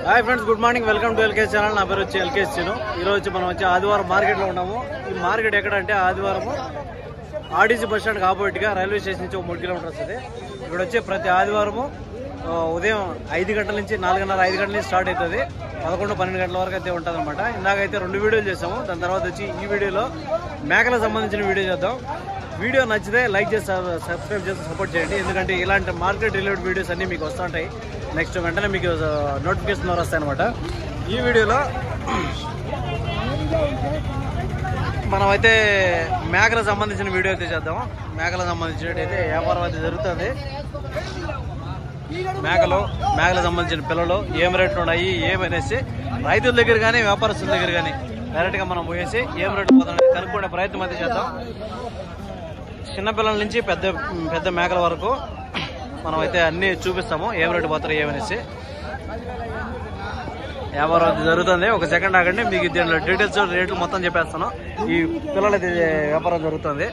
Hi friends good morning welcome to LKS channel నా పేరు వచ్చి ఎల్కేఎస్ చిను ఈ రోజు మనం వచ్చి ఆదివారం మార్కెట్ లో ఉన్నాము ఈ మార్కెట్ ఎక్కడ అంటే ఆదివారం ఆర్టీసీ బస్ స్టాండ్ ఆపోజిట్ గా రైల్వే స్టేషన్ నుంచి 3 కిలోమీటర్స్ వస్తుంది ఇక్కడ వచ్చి ప్రతి ఆదివారం ఉదయం 5 గంటల నుంచి 4:30 5 గంటల నుంచి స్టార్ట్ అవుతుంది 11-12 గంటల వరకు అయితే ఉంటుందన్నమాట ఇందాకైతే 2 వీడియోలు చేసాము దాని తర్వాత వచ్చి ఈ వీడియోలో మేకలకు సంబంధించిన వీడియో చేద్దాం వీడియో నచ్చితే లైక్ చేసి సబ్స్క్రైబ్ చేసి సపోర్ట్ చేయండి ఎందుకంటే ఇలాంటి మార్కెట్ రిలేటెడ్ వీడియోస్ అన్నీ మీకు వస్తుంటాయి నెక్స్ట్ వెంటనే మీకు నోటిఫికేషన్ వస్తాయి అనమాట ఈ వీడియోలో మనమైతే మేకలకు సంబంధించిన వీడియో అయితే చేద్దాం మేకలకు సంబంధించిన అయితే వ్యాపారం అయితే జరుగుతుంది మేకలకు సంబంధించిన పిల్లలు ఏం రేట్లు ఉన్నాయి ఏమనేసి రైతుల దగ్గర కానీ వ్యాపారస్తుల దగ్గర కానీ డైరెక్ట్గా మనం పోయేసి ఏం రేట్లు పోతామని కనుక్కునే ప్రయత్నం అయితే చేద్దాం చిన్నపిల్లల నుంచి పెద్ద మేకల వరకు మనం అయితే అన్ని చూపిస్తాము ఏం రేటు పోతారు ఏమనేసి వ్యాపారం జరుగుతుంది ఒక సెకండ్ ఆగండి మీకు దీంట్లో డీటెయిల్స్ రేట్లు మొత్తం చెప్పేస్తాను ఈ పిల్లలైతే వ్యాపారం జరుగుతుంది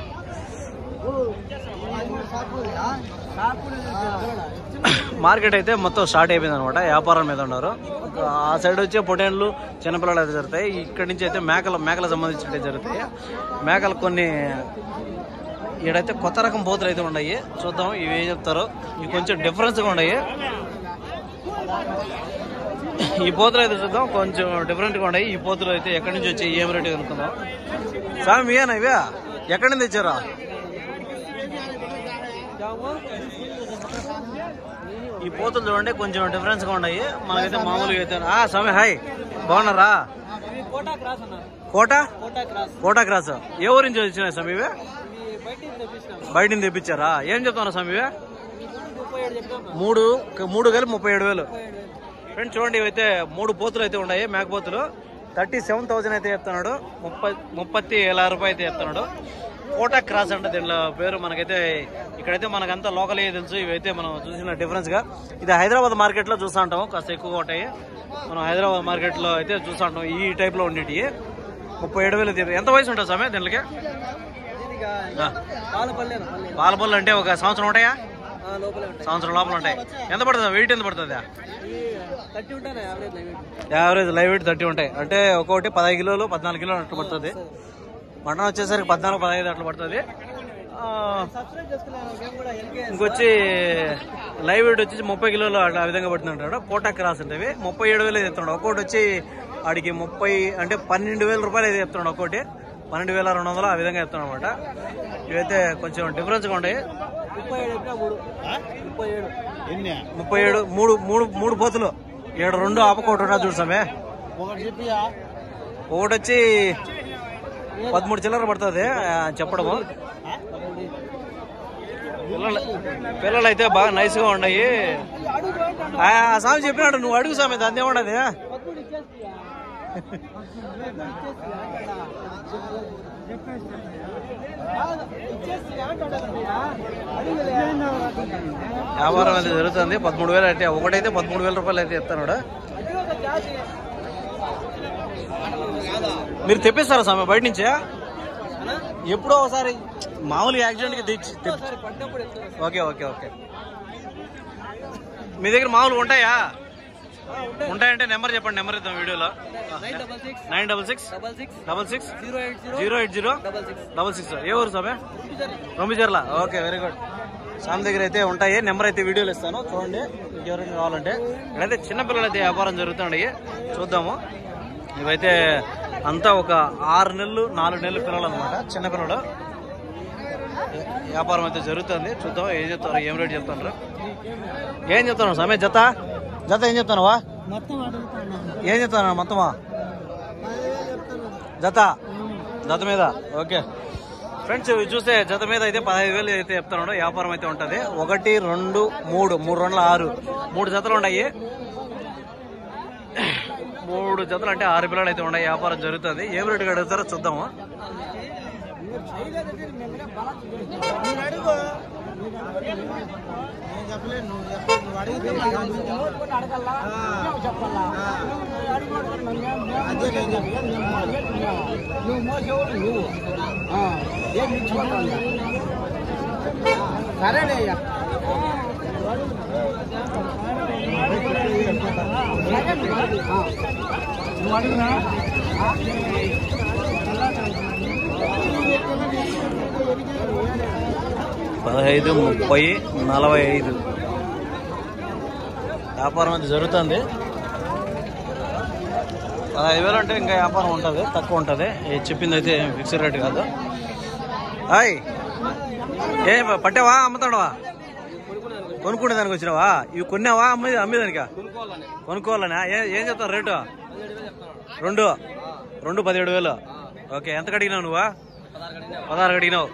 మార్కెట్ అయితే మొత్తం స్టార్ట్ అయిపోయింది అనమాట వ్యాపారం మీద ఉన్నారు ఆ సైడ్ వచ్చే పొటేన్లు చిన్నపిల్లలు అయితే జరుగుతాయి ఇక్కడి నుంచి అయితే మేకలకు సంబంధించి జరుగుతాయి మేకలు కొన్ని ఇక్కడైతే కొత్త రకం పోతులు అయితే ఉన్నాయి చూద్దాం ఇవి ఏం చెప్తారో ఇవి కొంచెం డిఫరెన్స్గా ఉన్నాయి ఈ పోతులు అయితే చూద్దాం కొంచెం డిఫరెంట్గా ఉన్నాయి ఈ పోతులు అయితే ఎక్కడి నుంచి వచ్చి ఏం రేటు కనుక్కుందాం స్వామి ఇవేనా ఇవే ఎక్కడి నుంచి తెచ్చారా ఈ పోతులు చూడండి కొంచెం డిఫరెన్స్గా ఉన్నాయి మనకైతే మామూలుగా అయితే స్వామి హాయ్ బాగున్నారా కోటా క్రాస్ ఏ ఊరి నుంచి వచ్చినాయి స్వామి ఇవే బయట నుంచి తెప్పించారా ఏం చెప్తున్నా స్వామి ఇవే మూడు కలిపి 37,000 ఫ్రెండ్స్ చూడండి ఇవైతే 3 పోతులు అయితే ఉన్నాయి మేకపోతులు 37,000 అయితే చెప్తున్నాడు 37,000 రూపాయలు అయితే చెప్తున్నాడు కోటా క్రాస్ అంటే దీనిలో పేరు మనకైతే ఇక్కడైతే మనకంతా లోకల్ తెలుసు ఇవైతే మనం చూసిన డిఫరెన్స్ గా ఇది హైదరాబాద్ మార్కెట్ లో చూస్తూ ఉంటాము కాస్త ఎక్కువగా ఉంటాయి మనం హైదరాబాద్ మార్కెట్ లో అయితే చూస్తూ ఉంటాం ఈ టైప్ లో ఉండేవి 37,000 ఎంత వయసు ఉంటుంది సమయం దీనికి పాలపల్లి అంటే ఒక సంవత్సరం ఉంటాయా సంవత్సరం లోపల ఉంటాయి ఎంత పడుతుంది వెయిట్ ఎంత పడుతుంది యావరేజ్ లైవ్ వెయిట్ 30 ఉంటాయి అంటే ఒక్కొక్కటి 15 కిలోలు 14 కిలోలు అట్లా పడుతుంది మటన్ వచ్చేసరికి 14-15 అట్లా పడుతుంది ఇంకొచ్చి లైవ్ వెయిట్ వచ్చేసి 30 కిలోలు ఆ విధంగా పడుతుంది అంటాడు కోటా క్రాస్ అంటే 37,000 చెప్తున్నాడు ఒక్కొక్కటి వచ్చి వాడికి 30 అంటే 12,000 రూపాయలు అయితే చెప్తున్నాడు ఒక్కోటి 12,200 ఆ విధంగా చెప్తున్నాడు అనమాట ఇవైతే కొంచెం డిఫరెన్స్ గా ఉంటాయి 37 మూడు పోతులు 7 ఆపకోటి ఉన్నా చూసామే ఒకటి వచ్చి 13 చిల్లర పడుతుంది చెప్పడము పిల్లలు అయితే బాగా నైస్ గా ఉన్నాయి స్వామి చెప్పినాడు నువ్వు అడుగు స్వామి దాన్ని ఏమన్నది వ్యాపారం అయితే జరుగుతుంది 13,000 అయితే ఒకటైతే 13,000 రూపాయలు అయితే చెప్తున్నాడు మీరు తెప్పిస్తారా స్వామి బయట నుంచే ఎప్పుడో ఒకసారి మామూలుగా యాక్సిడెంట్ కి తెచ్చి ఓకే మీ దగ్గర మామూలుగా ఉంటాయంటే నెంబర్ చెప్పండి నెంబర్ ఇద్దాం వీడియోలో 96666 ఏ ఊరు స్వామి రొమ్మిచర్ల ఓకే వెరీ గుడ్ స్వామి దగ్గర అయితే ఉంటాయి నెంబర్ అయితే వీడియోలు ఇస్తాను చూడండి మీకు ఎవరైనా కావాలంటే ఇక్కడైతే చిన్నపిల్లలు అయితే వ్యాపారం జరుగుతున్నాయి చూద్దాము ఇవైతే అంతా ఒక 6 నెలలు 4 నెలల పిల్లలు అనమాట చిన్నపిల్లలు వ్యాపారం అయితే జరుగుతుంది చూద్దాం ఏం చెప్తారు ఏం రేటు చెప్తున్నారు ఏం చెప్తాను సమయ జత ఏం చెప్తానువా ఏం చెప్తాను మొత్తమా జత మీద ఓకే ఫ్రెండ్స్ చూస్తే జత మీద అయితే 15,000 అయితే చెప్తున్నాడు వ్యాపారం అయితే ఉంటది 1 2 3 2 6 3 జతలు ఉన్నాయి 3 జతలు అంటే 6 పిల్లలు అయితే ఉన్నాయి వ్యాపారం జరుగుతుంది ఏం రేటు అడుగుతారో చూద్దాము 15, 30, 45 వ్యాపారం అది జరుగుతుంది. 15,000 అంటే ఇంకా వ్యాపారం ఉంటుంది, తక్కువ ఉంటుంది. చెప్పింది అయితే ఫిక్స్డ్ రేట్ కాదు. హాయ్, ఏ పట్టావా అమ్ముతాడవా? కొనుక్కునే దానికి వచ్చినావా? ఇవి కొన్నావా? అమ్మేదానికా? కొనుక్కోవాలనా? ఏం చెప్తావు రేటు? 2 17,000. ఓకే, ఎంత అడిగినావు నువ్వా? 16 అడిగినావు.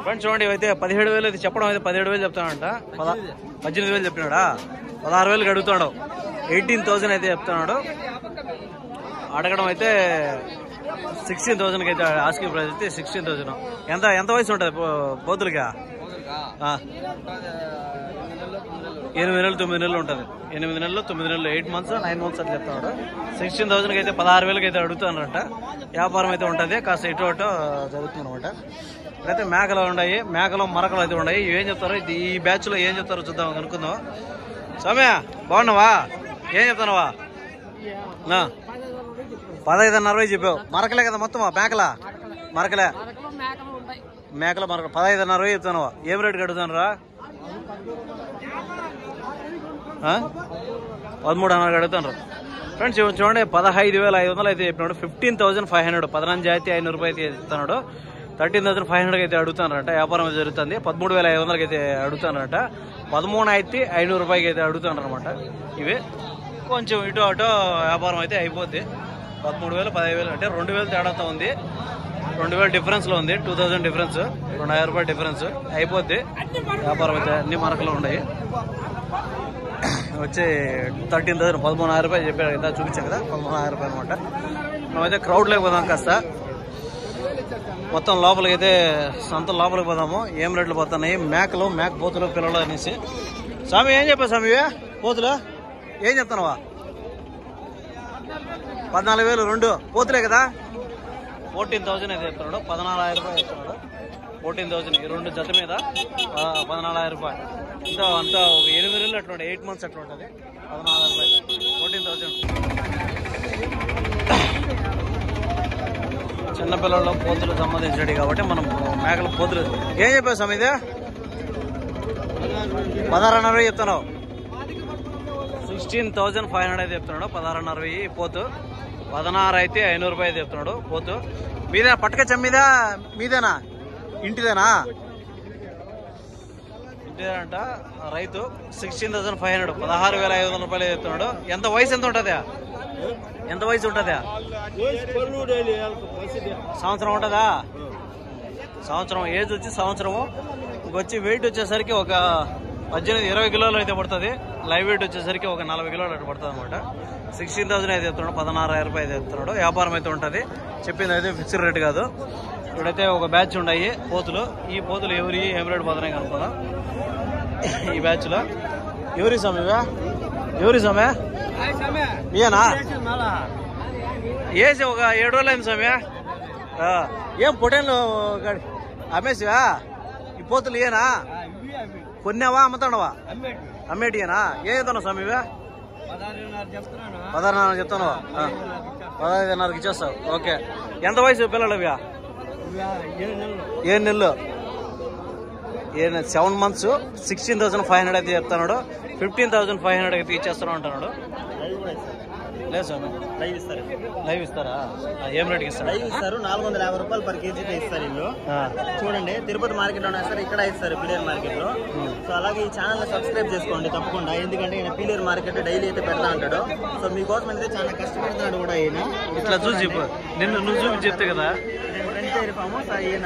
ఫ్రెండ్స్ చూడండి, అయితే 17,000 అయితే చెప్పడం అయితే 17,000 చెప్తానంట. 18,000 చెప్పినాడా? 16,000 అడుగుతాడు. 18,000 అయితే చెప్తున్నాడు. అడగడం అయితే 16,000 అయితే ఆస్కింగ్ ప్రైస్ అయితే 16,000. ఎంత వయసు ఉంటుంది పోతులుగా? 8 నెలలు 9 నెలలు ఉంటుంది. 8 నెలలు 9 నెలలు 8 months 9 months అని చెప్తున్నాడు. 16,000 అయితే 16,000 అయితే అడుగుతున్నారంట. వ్యాపారం అయితే ఉంటుంది, కాస్త ఇటు అటు జరుగుతుంది అనమాట. ఇక్కడైతే మేకలు ఉన్నాయి, మేకలు మరకలు అయితే ఉన్నాయి. ఏం చెప్తారో ఈ బ్యాచ్ లో ఏం చెప్తారో చూద్దాం, కనుక్కుందాం. సౌమ్య బాగున్నావా? ఏం చెప్తున్నావా? 15,500 చెప్పావు. మరకలే కదా మొత్తం? మరకలే మేకల మరకలు 15,500 చెప్తున్నావా? ఏం రేటు కడుగుతానరా? 13,500 అడుగుతాను. ఫ్రెండ్స్ చూడండి, 15,500 అయితే చెప్పినాడు. 15,500 15,500 రూపాయలు అయితే చెప్తున్నాడు. 13,500 అయితే అడుగుతానంట. వ్యాపారం జరుగుతుంది. 13,500 అయితే అడుగుతానంట. 13,500 రూపాయలకి అయితే అడుగుతాను అనమాట. ఇవి కొంచెం ఇటు అటు వ్యాపారం అయితే అయిపోద్ది. 13,000 15,000 అంటే 2,000 తేడాతో ఉంది. 2,000 డిఫరెన్స్ లో ఉంది. 2,000 డిఫరెన్స్, 2,000 రూపాయలు డిఫరెన్స్ అయిపోద్ది. వ్యాపారం అయితే అన్ని మరకలు ఉన్నాయి. వచ్చి 13,000 13,000 రూపాయలు చెప్పారు కదా, చూపించాం కదా, 13,000 రూపాయలు అనమాట. మేమైతే క్రౌడ్ లేకపోదాం, కాస్త మొత్తం లోపలికి అయితే సంత లోపలికి పోదాము. ఏం రేట్లు పోతున్నాయి మేక పోతులు పిల్లలు అనేసి. స్వామి ఏం చెప్పావు స్వామి? పోతులు ఏం చెప్తున్నావా? 14,000 2 పోతులే కదా. 14,000 అయితే చెప్తున్నాడు. 14,000 రూపాయలు చెప్తున్నాడు. 14,000 ఈ 2 జత మీద 14,000 రూపాయలు. అంతా ఒక 8 నెలలు అట్లా ఉంటుంది, 8 months అట్లా ఉంటుంది. 14,000 రూపాయలు 14,000. చిన్నపిల్లలు పోతులు సంబంధించినవి కాబట్టి మనం మేకలు పోతులు. ఏం చెప్పావు స్వామి? ఇదే 16,500 చెప్తున్నావు. 16,500 అయితే చెప్తున్నాడు. 16,500 పోతు. 16 అయితే 500 రూపాయలు చెప్తున్నాడు పోతు. మీదేనా పట్టుకొచ్చా? మీదేనా? ఇంటిదేనా? ఇంటిదేనంట. రైతు 16,500 16,500 రూపాయలు చెప్తున్నాడు. ఎంత వయసు ఉంటుంది? సంవత్సరం ఉంటుందా? సంవత్సరం ఏజ్ వచ్చి సంవత్సరము. ఇంకొచ్చి వెయిట్ వచ్చేసరికి ఒక 18-20 కిలోలు అయితే పడుతుంది. లైవ్ వెయిట్ వచ్చేసరికి ఒక 40 కిలోలు అయితే పడుతుంది అనమాట. 16,000 అయితే చెప్తున్నాడు. 16,000 రూపాయలు అయితే చెప్తున్నాడు. వ్యాపారం అయితే ఉంటుంది. చెప్పింది అయితే ఫిక్స్డ్ రేట్ కాదు. ఇప్పుడైతే ఒక బ్యాచ్ ఉన్నాయి పోతులు. ఈ పోతులు ఎవరి ఏం రేటు పోతున్నాయి కనుక్కున్నాం. ఈ బ్యాచ్ లో ఎవరి సమయమా? మీనా ఏసి ఒక 7 రోజులు అయింది సమయ. ఏం పొటేన్లు అమ్మేసివా? ఈ పోతులు ఏనా? కొన్నావా? అమ్ముతాడవా? అమ్మేటియేనా? ఏం చెప్తున్నావు స్వామి? 16,500 చెప్తాను. 15,500 ఇచ్చేస్తావు. ఓకే. ఎంత వయసు పిల్లలు ఇవి? 7 నెలలు 7 months. 16,500 అయితే చెప్తున్నాడు. 15,500 అయితే ఇచ్చేస్తాను అంటున్నాడు. లేదు స్వామి, లైవ్ ఇస్తారా? ఏం రేట్కి ఇస్తారు? లైవ్ ఇస్తారు. 450 రూపాయలు పర్ కేజీకి ఇస్తారు. ఇల్లు చూడండి, తిరుపతి మార్కెట్ లో ఇస్తారు, ఇక్కడ ఇస్తారు పీలేరు మార్కెట్ లో. సో అలాగే ఈ ఛానల్ సబ్స్క్రైబ్ చేసుకోండి తప్పకుండా, ఎందుకంటే ఈయన పీలేరు మార్కెట్ డైలీ అయితే పెడతా ఉంటాడు. సో మీకోసం అయితే చాలా కష్టపడుతున్నాడు కూడా ఈయన. ఇట్లా చూసి నువ్వు చూపి చెప్తే కదా. Friends dairy farm.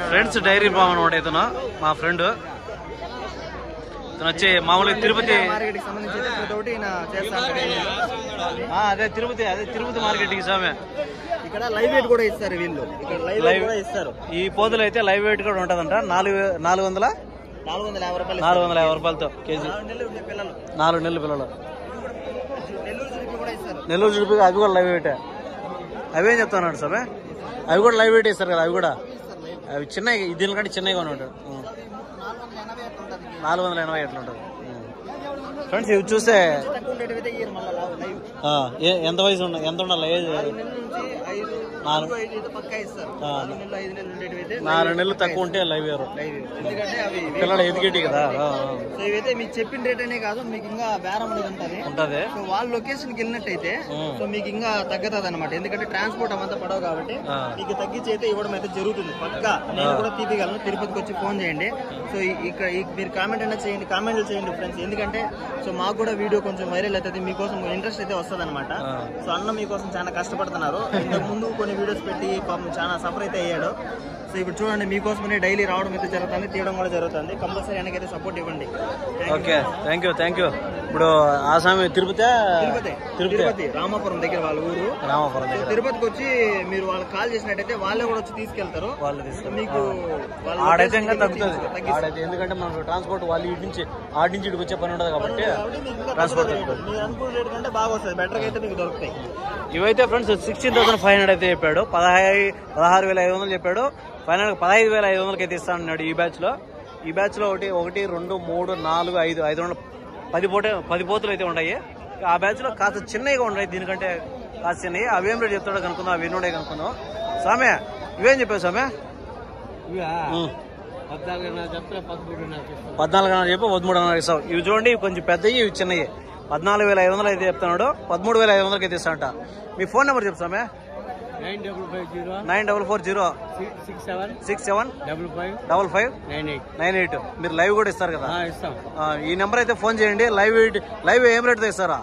Friends dairy farm అనమాట. ఇతను మా ఫ్రెండ్. వచ్చి మామూలుగా తిరుపతి మార్కెట్ కి సంబంధించి అదే తిరుపతి మార్కెట్ కి సామె. ఇక్కడ లైవ్ వెయిట్ కూడా ఇస్తారు వీళ్ళు. ఇక్కడ లైవ్ కూడా ఇస్తారు. ఈ పోతులు అయితే లైవ్ వెయిట్ కూడా ఉంటదంట. 450 రూపాయలతో కేజీ. 4 నెలల పిల్లలు. నెల్లూరు చూపి అవి కూడా లైవ్ వెయిట్. అవేం చెప్తున్నాడు సామె? అవి కూడా లైవ్ వెయిట్ ఇస్తారు కదా. అవి కూడా అవి చిన్నవి, దీనికంటే చిన్నగా ఉంటాడు. 480 ఎట్లా ఉంటుంది. ఫ్రెండ్స్ ఇవి చూస్తే ఎంత వయసు ఎంత ఉండాలి ఏజ్? 4 నెలలు తక్కువ ఉంటే లైవ్ ఇయర్, ఎందుకంటే అవి పిల్లలు ఎదిగేటి కదా. ఇవైతే మీకు చెప్పిన రేట్ అనే కాదు, మీకు ఇంకా బేరం అనేది ఉంటది. సో వాళ్ళ లొకేషన్ కి వెళ్ళినట్టయితే సో మీకు ఇంకా తగ్గుతుంది అనమాట, ఎందుకంటే ట్రాన్స్పోర్ట్ అవంతా పడవు కాబట్టి మీకు తగ్గించి అయితే ఇవ్వడం అయితే జరుగుతుంది పక్కా. నేను కూడా తీయగలను, తిరుపతికి వచ్చి ఫోన్ చేయండి. సో ఇక్కడ మీరు కామెంట్ అయినా చేయండి, కామెంట్లు చేయండి ఫ్రెండ్స్, ఎందుకంటే సో మాకు కూడా వీడియో కొంచెం వైరల్ అవుతుంది, మీకోసం ఇంట్రెస్ట్ అయితే వస్తుంది అనమాట. సో అన్న మీకోసం చాలా కష్టపడుతున్నారు, ఇంతకు ముందు కొన్ని వీడియోస్ పెట్టి పాపం చాలా సఫర్ అయితే అయ్యాడు. సో ఇప్పుడు చూడండి మీకోసమనే డైలీ రావడం అయితే జరుగుతుంది, తీయడం కూడా జరుగుతుంది. కంపల్సరీ ఆయనకైతే సపోర్ట్ ఇవ్వండి. Okay, thank you. ఇప్పుడు ఆసామి తిరుపతి రామాపురం దగ్గర వాళ్ళ ఊరు. రామాపురం తిరుపతికి వచ్చి మీరు వాళ్ళకి కాల్ చేసినట్టయితే వాళ్ళే కూడా వచ్చి తీసుకెళ్తారు. మీకు ఆడైతే ఇంకా తగ్గుతుంది, ఎందుకంటే మనకు ట్రాన్స్పోర్ట్ వాళ్ళు ఆడి నుంచి ఇటుకు వచ్చే పని ఉండదు కాబట్టి ట్రాన్స్పోర్ట్ మీరు అనుకున్న రేట్ కంటే బాగా వస్తుంది, బెటర్గా అయితే మీకు దొరుకుతాయి. ఇవైతే ఫ్రెండ్స్ 16,500 అయితే చెప్పాడు, 16,500 చెప్పాడు. ఫైనల్ 15,500 అయితే ఇస్తా అన్నాడు ఈ బ్యాచ్ లో. ఈ బ్యాచ్ లో 1 2 3 4 5 10 పోతులు అయితే ఉంటాయి. ఆ బ్యాచ్ లో కాస్త చిన్నగా ఉన్నాయి, దీనికంటే కాస్త చిన్నవి. అవేం రేట్ చెప్తాడో కనుక్కుందాం, అవి ఎన్నుండే కనుక్కుందాం. సామె ఇవేం చెప్పావు సామె? 14,500 చెప్పి 13,500 ఇస్తావు. ఇవి చూడండి, ఇవి కొంచెం పెద్దవి, ఇవి చిన్నవి. 14,500 అయితే చెప్తున్నాడు, 13,500 అయితే ఇస్తా అంట. మీ ఫోన్ నెంబర్ చెప్పు సామె. 9440675598. మీరు లైవ్ కూడా ఇస్తారు కదా, ఈ నెంబర్ అయితే ఫోన్ చేయండి. లైవ్ ఏం రేట్ ఇస్తారా?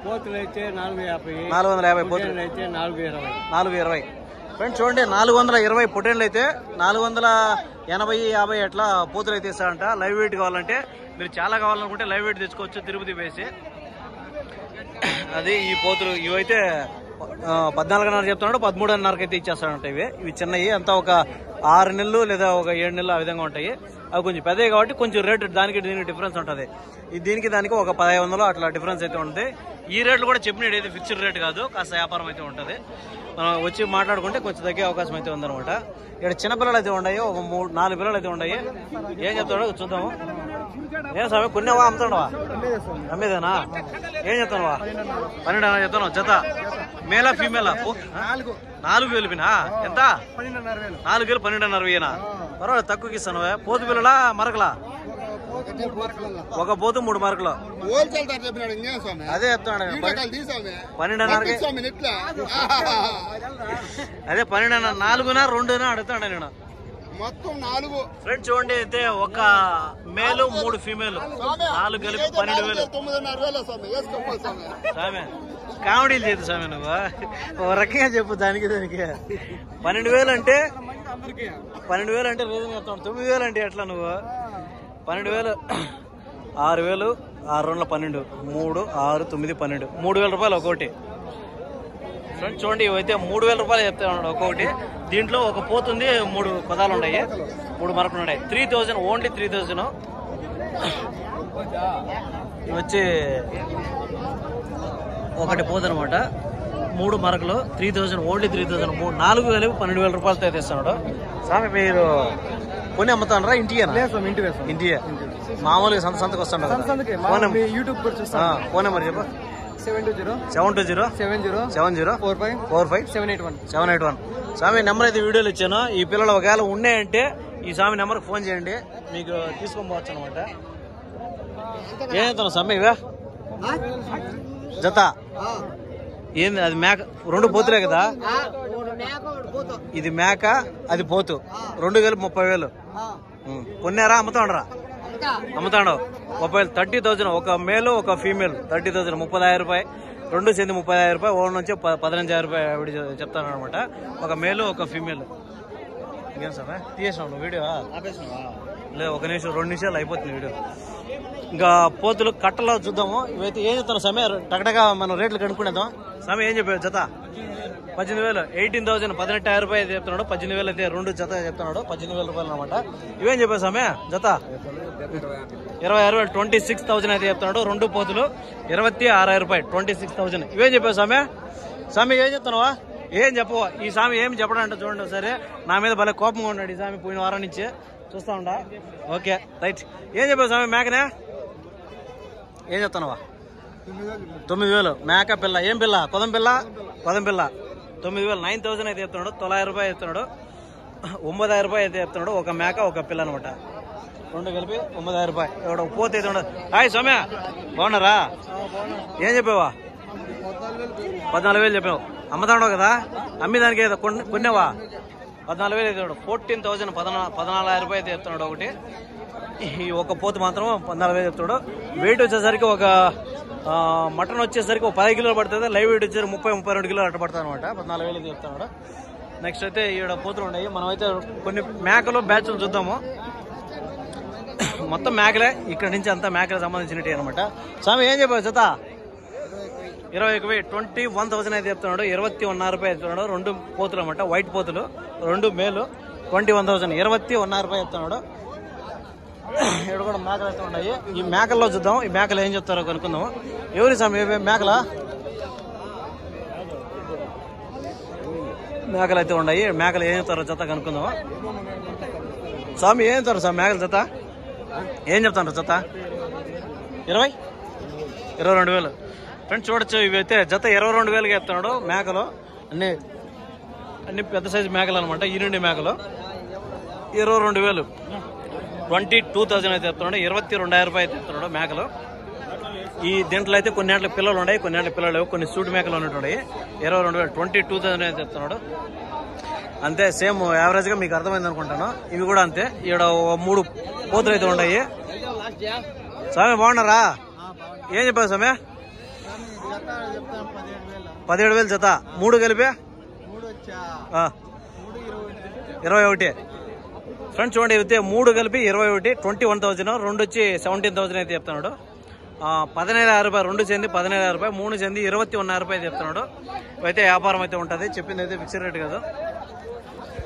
పోతులు అయితే 450, పోతులు అయితే 420. ఫ్రెండ్స్ చూడండి, 420 పొటేన్లు అయితే 480-50 ఎట్లా పోతులు అయితే ఇస్తారంట. లైవ్ వెయిట్ కావాలంటే మీరు చాలా కావాలనుకుంటే లైవ్ వెయిట్ తెచ్చుకోవచ్చు తిరుపతి వేసి. అది ఈ పోతులు ఇవైతే 14,500 చెప్తున్నాడు, 13,500 అయితే ఇచ్చేస్తాడంట. ఇవి చిన్నవి, అంతా ఒక 6 నెలలు లేదా ఒక 7 నెలలు ఆ విధంగా ఉంటాయి. అవి కొంచెం పెద్దవి కాబట్టి కొంచెం రేటు దానికి డిఫరెన్స్ ఉంటుంది. దీనికి ఒక 1500 అట్లా డిఫరెన్స్ అయితే ఉంటుంది. ఈ రేట్లు కూడా చెప్పినట్టు అయితే ఫిక్స్డ్ రేట్ కాదు, కాస్త వ్యాపారం అయితే ఉంటుంది. మనం వచ్చి మాట్లాడుకుంటే కొంచెం తగ్గే అవకాశం అయితే ఉందన్నమాట. ఇక్కడ చిన్న పిల్లలు అయితే ఉన్నాయి, ఒక 4 పిల్లలు అయితే ఉన్నాయి. ఏం చెప్తాడో చూద్దాము. ఏం సమయం కొన్నావా, అమ్ముతాడవా? అమ్మేదేనా? ఏం చెప్తానువా? 12,500 చెప్తాను. జత మేలా ఫీమేలా? 4,000 పినా? ఎంత? 4,000 12,500. పర్వాలేదు, తక్కువకి ఇస్తాను. పోతు పిల్లలా మరకలా? ఒక పోతు 3 మరకలు. అదే చెప్తాడు, 12,500. అదే 12,500. 4 2 అడుగుతాడు నేను. మొత్తం 4. ఫ్రెండ్స్ చూడండి, అయితే ఒక మేలు 3 ఫీమేల్, 4 కలిపి 12,000. స్వామి కామెడీలు చేద్దు స్వామి, నువ్వు ఒక రకంగా చెప్పు. దానికి 12,000 అంటే రీజన్ చెప్తాను. 9,000 అంటే ఎట్లా నువ్వు? 12,000 6,000 6 12 3 6 9 12 3,000 రూపాయలు ఒక్కొక్కటి. ఫ్రెండ్స్ చూడండి, ఇవైతే 3,000 రూపాయలు చెప్తా ఉన్నాడు ఒక్కొక్కటి. దీంట్లో ఒక పోతుంది, 3 పదాలు ఉన్నాయి, 3 మరకలు ఉన్నాయి. 3,000, ఓన్లీ 3,000. ఇవి వచ్చి ఒకటి పోతు అనమాట, 3 మరకలు, 3,000, ఓన్లీ 3,000. 4 కలిపి 12,000 రూపాయలతో అయితే ఇస్తున్నాడు. స్వామి మీరు కొని అమ్ముతానరా? ఇంటియే మామూలుగా సంతకు వస్తాను. ఫోన్ నెంబర్ చెప్పు. 7207045 స్వామి నెంబర్ అయితే వీడియోలు ఇచ్చాను. ఈ పిల్లలు ఒకవేళ ఉన్నాయంటే ఈ స్వామి నెంబర్కి ఫోన్ చేయండి, మీకు తీసుకొని పోవచ్చు అనమాట. ఏం చెప్తాను స్వామి? ఇవే జత ఏంది? అది మేక, 2 పోతులే కదా. ఇది మేక, అది పోతు, 2 కలిపి 30,000. కొన్నారా? అమ్ముతాండ్రా? అమ్ముతాడు 30,000. 30,000 ఒక మేలు ఒక ఫీమేల్. 30,000 30,000 రూపాయలు, 2 సేంది 30,000 రూపాయలు. ఓన్ నుంచి 15,000 రూపాయలు చెప్తాను అనమాట. ఒక మేలు ఒక ఫీమేల్. ఇంకేం సార్ తీసేసినావు నువ్వు వీడియో? లేదు, 1 నిమిషం 2 నిమిషాలు అయిపోతుంది వీడియో. ఇంకా పోతులు కట్టలో చూద్దాము. ఇవైతే ఏం చెప్తాను సమయ టకటగా మనం రేట్లు కనుక్కునేద్దాం. సమయ ఏం చెప్పావు? జత 18,000, 18,000, 18,000 రూపాయలు చెప్తున్నాడు. 18,000 అయితే 2 జత చెప్తున్నాడు, 18,000 రూపాయలు అనమాట. ఇవేం చెప్పావు సమయ? జత 26,000, 26,000 అయితే చెప్తున్నాడు. 2 పోతులు 26,000 రూపాయలు, 26,000. ఇవేం చెప్పావు సమయ? స్వామి ఏం చెప్తున్నావా? ఏం చెప్పవా? ఈ స్వామి ఏం చెప్పడంటే చూడండి సరే. నా మీద భలే కోపంగా ఉన్నాడు ఈ స్వామి పోయిన వారం నుంచి చూస్తా ఉండా. Okay right. ఏం చెప్పావు స్వామి? మేకనే ఏం చెప్తానవా? 9,000 మేక పిల్ల. ఏం పిల్ల? కొదం పిల్ల. 9,000 9,000 అయితే చెప్తున్నాడు. 900 రూపాయలు చెప్తున్నాడు. 9,000 రూపాయలు అయితే చెప్తున్నాడు. ఒక మేక ఒక పిల్ల అనమాట. రెండు కలిపి 9,000 రూపాయలు. ఎవడ పోతే అయితే ఉండదు. హాయ్ సౌమ్య, బాగున్నారా? ఏం చెప్పావా? 14,000 చెప్పావు. అమ్మతాడు కదా, అమ్మేదానికి ఏదో కొన్నావా? 14,000 చెప్తున్నాడు. 14,000 14,000 రూపాయలు అయితే చెప్తున్నాడు ఒకటి. ఈ ఒక పోతు మాత్రం 14,000 చెప్తున్నాడు. వెయిట్ వచ్చేసరికి ఒక మటన్ వచ్చేసరికి ఒక 10 కిలోలు పడుతుంది. లైవ్ వెయిట్ వచ్చేసరికి 30-32 కిలోలు అట్ట పడుతుంది అనమాట. 14,000 చెప్తున్నాడు. నెక్స్ట్ అయితే ఈడ పోతులు ఉన్నాయి. మనం అయితే కొన్ని మేకలు బ్యాచ్లు చూద్దాము. మొత్తం మేకలే, ఇక్కడ నుంచి అంతా మేకలకు సంబంధించినవి అనమాట. స్వామి ఏం చెప్పావు? జత 21,000 21,000 అయితే చెప్తున్నాడు. 21,000 రూపాయలు చెప్తున్నాడు. రెండు పోతులు అనమాట, వైట్ పోతులు, రెండు మేలు. 21,000 21,000 రూపాయలు చెప్తున్నాడు. ఇక్కడ కూడా మేకలు అయితే ఉన్నాయి. ఈ మేకల్లో చూద్దాం, ఈ మేకలు ఏం చెప్తారో కనుక్కుందాం. ఎవరి స్వామి మేకల? మేకలు అయితే ఉన్నాయి. మేకలు ఏం చెప్తారో జత కనుక్కుందాం. స్వామి ఏం చెప్తారు స్వామి మేకల జత? ఏం చెప్తాను జత? 22,000 ఫ్రెండ్స్ చూడొచ్చు. ఇవి అయితే జత 22,000 చెప్తున్నాడు. మేకలు అన్ని పెద్ద సైజు మేకలు అనమాట. ఈ రెండు మేకలు 22,000 22,000 అయితే చెప్తున్నాడు. 22,000 రూపాయలు అయితే చెప్తున్నాడు మేకలు. ఈ దీంట్లో అయితే కొన్ని ఏళ్ళ పిల్లలు ఉన్నాయి, కొన్ని ఏళ్ళ పిల్లలు లేవు, కొన్ని సూటి మేకలు ఉన్నట్టున్నాయి. 22,000 22,000 అయితే చెప్తున్నాడు. అంతే, సేమ్ యావరేజ్ గా మీకు అర్థమైంది అనుకుంటాను. ఇవి కూడా అంతే. ఇక్కడ 3 పోతులు అయితే ఉన్నాయి. స్వామి బాగున్నారా? ఏం చెప్పావు స్వామి? 17,000 జత. 3 కలిపి 21. ఫ్రెండ్స్ చూడండి, అయితే 3 కలిపి 21 21,000. రెండు వచ్చి 17,000 అయితే చెప్తున్నాడు. 17,000 రూపాయలు రెండు చెంది 17,000 రూపాయలు, 3 చెంది 21,000 రూపాయలు చెప్తున్నాడు. అయితే వ్యాపారం అయితే ఉంటుంది. చెప్పింది అయితే ఫిక్స్డ్ రేట్ కాదు.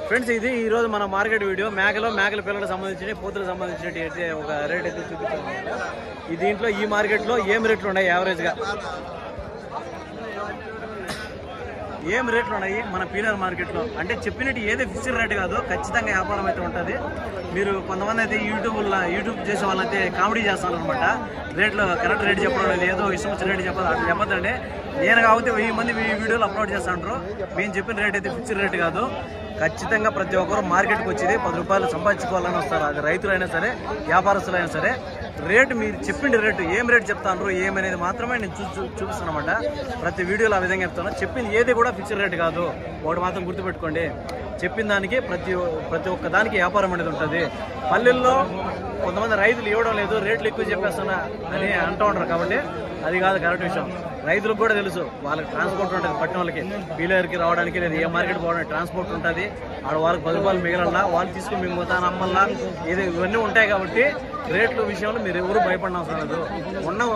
ఫ్రెండ్స్ ఇది ఈ రోజు మన మార్కెట్ వీడియో. మేకల పిల్లలకు సంబంధించి, పోతులకు సంబంధించిన అయితే ఒక రేట్ అయితే చూపించాను. ఈ దీంట్లో ఈ మార్కెట్లో ఏం రేట్లు ఉన్నాయి యావరేజ్ గా, ఏం రేట్లు ఉన్నాయి మన పీలర్ మార్కెట్లో అంటే చెప్పినట్టు ఏదో ఫిక్స్డ్ రేట్ కాదు, ఖచ్చితంగా వ్యాపారం అయితే ఉంటుంది. మీరు కొంతమంది అయితే యూట్యూబ్ చేసే వాళ్ళైతే కామెడీ చేస్తారు అనమాట. రేట్లు కరెక్ట్ రేట్ చెప్పడం లేదు, ఏదో ఇష్టం వచ్చిన రేట్ చెప్పదు, అట్లా చెప్పద్దండి. నేను కాబట్టి 1000 మంది వీడియోలు అప్లోడ్ చేస్తాంటారు. మేము చెప్పిన రేట్ అయితే ఫిక్స్డ్ రేట్ కాదు. ఖచ్చితంగా ప్రతి ఒక్కరు మార్కెట్కి వచ్చేది 10 రూపాయలు సంపాదించుకోవాలని వస్తారు. అది రైతులైనా సరే, వ్యాపారస్తులైనా సరే. రేటు మీరు చెప్పింది రేటు ఏం రేట్ చెప్తాను ఏమనేది మాత్రమే నేను చూపిస్తాను అనమాట. ప్రతి వీడియోలో ఆ విధంగా చెప్తాను. చెప్పింది ఏది కూడా ఫిక్స్డ్ రేట్ కాదు. ఒకటి మాత్రం గుర్తుపెట్టుకోండి, చెప్పిన దానికి ప్రతి ఒక్క దానికి వ్యాపారం అనేది ఉంటుంది. పల్లెల్లో కొంతమంది రైతులు ఇవ్వడం లేదు, రేట్లు ఎక్కువ చెప్పేస్తున్నా అని అంటూ ఉంటారు. కాబట్టి అది కాదు కరెక్ట్ విషయం. రైతులకు కూడా తెలుసు, వాళ్ళకి ట్రాన్స్పోర్ట్ ఉంటుంది. పట్టిన వాళ్ళకి పీలర్కి రావడానికి లేదా ఏ మార్కెట్ పోవడానికి ట్రాన్స్పోర్ట్ ఉంటుంది. ఆడ వాళ్ళకి 10 రూపాయలు మిగలన్నా, వాళ్ళు తీసుకుని మేము పోతాను అమ్మల్లా, ఇవన్నీ ఉంటాయి. కాబట్టి రేట్ల విషయంలో మీరు ఎవరు భయపడిన అవసరం లేదు.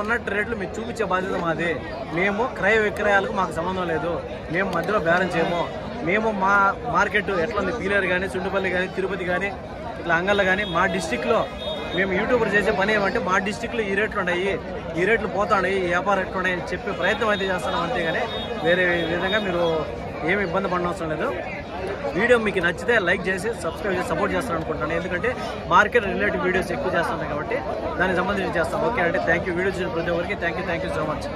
ఉన్నట్టు రేట్లు మీరు చూపించే బాధ్యత మాది. మేము క్రయ విక్రయాలకు మాకు సంబంధం లేదు. మేము మధ్యలో బ్యాలెన్స్ చేయము. మేము మా మార్కెట్ ఎట్లా ఉంది, పీలేరు కానీ, చుండుపల్లి కానీ, తిరుపతి కానీ, ఇట్లా అంగళ్ళు కానీ, మా డిస్టిక్లో మేము యూట్యూబర్ చేసే పని ఏమంటే మా డిస్టిక్లో ఈ రేట్లు ఉన్నాయి, ఈ రేట్లు పోతాయి, ఈ వ్యాపారం ఎట్లు ఉన్నాయి చెప్పే ప్రయత్నం అయితే చేస్తున్నాం. అంతేగాని వేరే విధంగా మీరు ఏమి ఇబ్బంది పడిన అవసరం లేదు. వీడియో మీకు నచ్చితే లైక్ చేసి సబ్స్క్రైబ్ చేసి సపోర్ట్ చేస్తాను అనుకుంటాను. ఎందుకంటే మార్కెట్ రిలేటెడ్ వీడియోస్ ఎక్కువ చేస్తున్నాయి కాబట్టి దానికి సంబంధించి చేస్తాం. ఓకే అండి, థ్యాంక్ యూ. వీడియో చూసిన ప్రతి ఒక్కరికి థ్యాంక్ యూ సో మచ్.